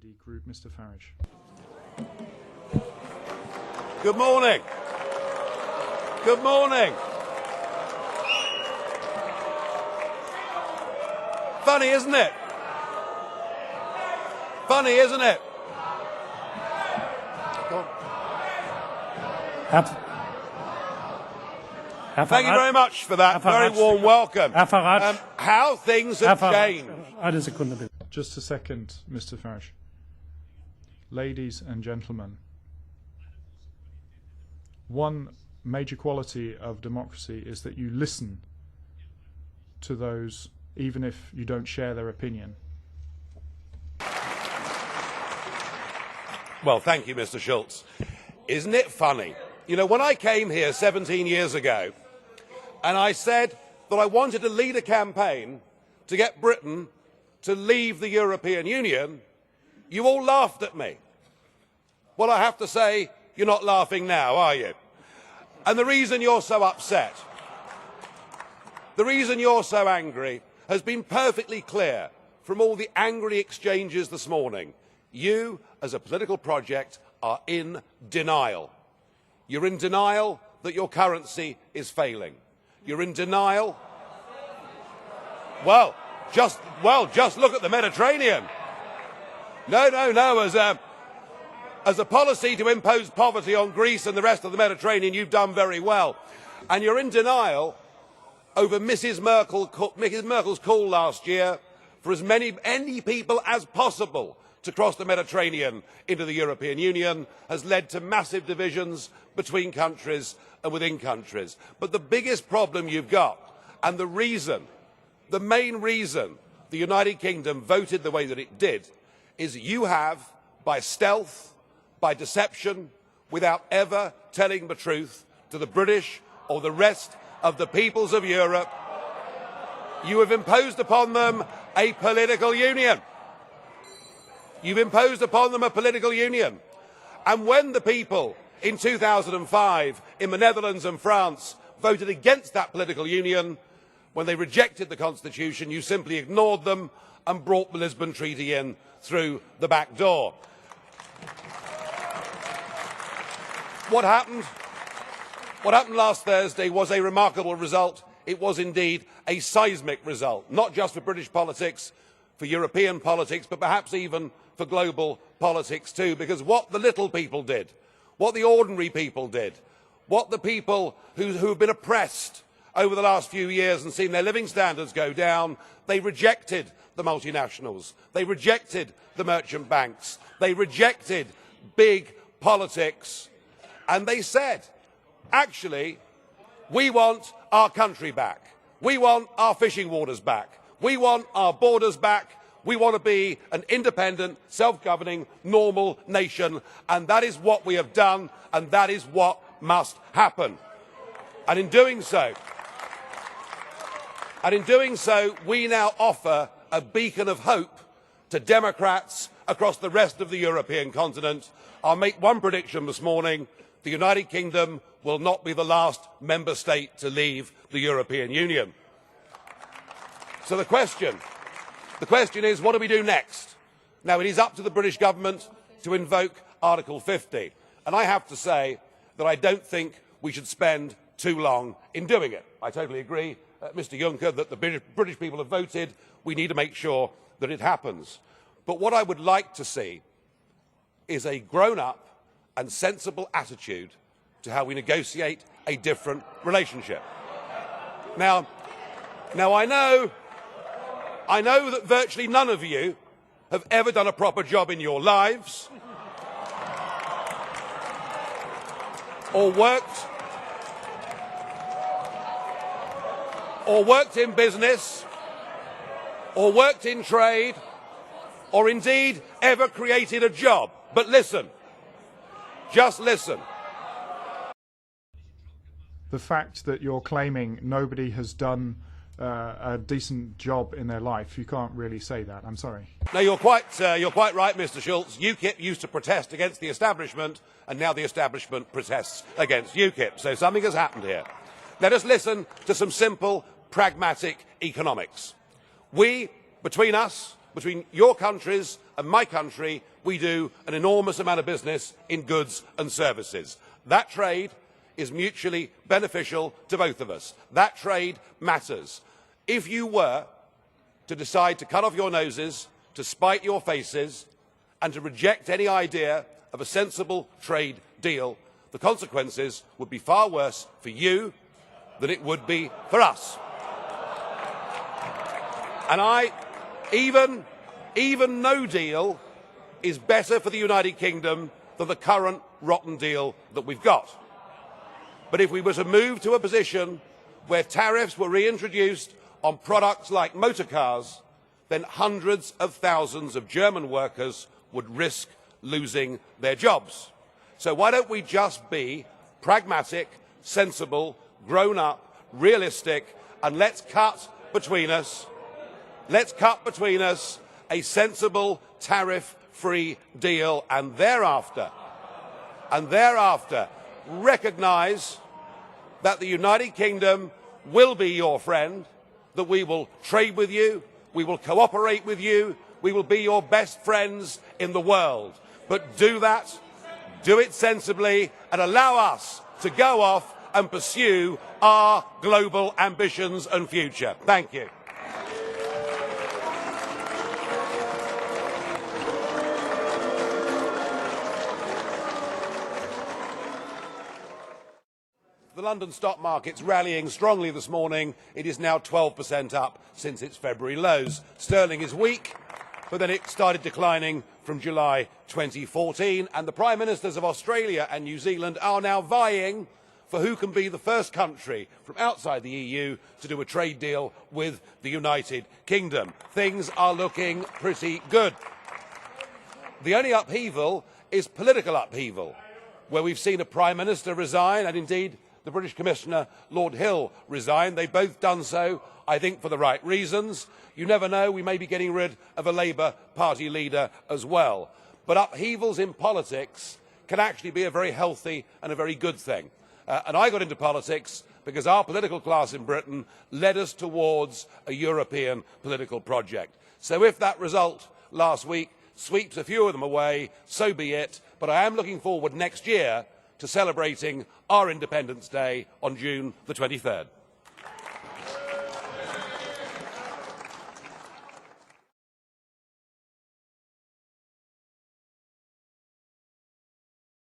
Group, Mr. Farage. Good morning. Good morning. Funny, isn't it? Funny, isn't it? Thank you very much for that very warm welcome. How things have changed. Just a second, Mr. Farage. Ladies and gentlemen, one major quality of democracy is that you listen to those, even if you don't share their opinion. Well, thank you, Mr. Schulz. Isn't it funny? You know, when I came here 17 years ago, and I said that I wanted to lead a campaign to get Britain to leave the European Union, you all laughed at me. Well, I have to say, you're not laughing now, are you? And the reason you're so upset, the reason you're so angry, has been perfectly clear from all the angry exchanges this morning. You, as a political project, are in denial. You're in denial that your currency is failing. You're in denial. Well, just look at the Mediterranean. No. As a policy to impose poverty on Greece and the rest of the Mediterranean, you've done very well. And you're in denial over Mrs. Merkel's call last year for as many people as possible to cross the Mediterranean into the European Union has led to massive divisions between countries and within countries. But the biggest problem you've got, and the main reason the United Kingdom voted the way that it did, is you have, by stealth, by deception, without ever telling the truth to the British or the rest of the peoples of Europe, you have imposed upon them a political union. You've imposed upon them a political union. And when the people in 2005 in the Netherlands and France voted against that political union, when they rejected the Constitution, you simply ignored them and brought the Lisbon Treaty in through the back door. What happened last Thursday was a remarkable result. It was indeed a seismic result, not just for British politics, for European politics, but perhaps even for global politics too, because what the little people did, what the ordinary people did, what the people who have been oppressed over the last few years and seen their living standards go down, they rejected the multinationals, they rejected the merchant banks, they rejected big politics, and they said, actually, we want our country back, we want our fishing waters back, we want our borders back, we want to be an independent, self-governing, normal nation, and that is what we have done, and that is what must happen. And in doing so, we now offer a beacon of hope to Democrats across the rest of the European continent. I'll make one prediction this morning. The United Kingdom will not be the last member state to leave the European Union. So the question is, what do we do next? Now, it is up to the British government to invoke Article 50. And I have to say that I don't think we should spend too long in doing it. I totally agree, Mr. Juncker, that the British people have voted. We need to make sure that it happens. But what I would like to see is a grown-up and sensible attitude to how we negotiate a different relationship. Now I know that virtually none of you have ever done a proper job in your lives, or worked in business, or worked in trade, or indeed ever created a job. But listen, just listen. The fact that you're claiming nobody has done a decent job in their life, you can't really say that. I'm sorry. No, you're quite right, Mr. Schulz. UKIP used to protest against the establishment, and now the establishment protests against UKIP. So something has happened here. Let us listen to some simple, pragmatic economics. We, between us, between your countries and my country, we do an enormous amount of business in goods and services. That trade is mutually beneficial to both of us. That trade matters. If you were to decide to cut off your noses, to spite your faces, and to reject any idea of a sensible trade deal, the consequences would be far worse for you than it would be for us. And even no deal is better for the United Kingdom than the current rotten deal that we've got. But if we were to move to a position where tariffs were reintroduced on products like motor cars, then hundreds of thousands of German workers would risk losing their jobs. So why don't we just be pragmatic, sensible, grown up, realistic, and let's cut between us a sensible tariff-free deal, and thereafter recognise that the United Kingdom will be your friend, that we will trade with you, we will cooperate with you, we will be your best friends in the world. But do that, do it sensibly, and allow us to go off and pursue our global ambitions and future. Thank you. The London stock market's rallying strongly this morning. It is now 12% up since its February lows. Sterling is weak, but then it started declining from July 2014, and the Prime Ministers of Australia and New Zealand are now vying for who can be the first country from outside the EU to do a trade deal with the United Kingdom. Things are looking pretty good. The only upheaval is political upheaval, where we've seen a Prime Minister resign, and indeed the British Commissioner, Lord Hill, resign. They've both done so, I think, for the right reasons. You never know, we may be getting rid of a Labour Party leader as well. But upheavals in politics can actually be a very healthy and a very good thing. And I got into politics because our political class in Britain led us towards a European political project. So if that result last week sweeps a few of them away, so be it. But I am looking forward next year to celebrating our Independence Day on June the 23rd.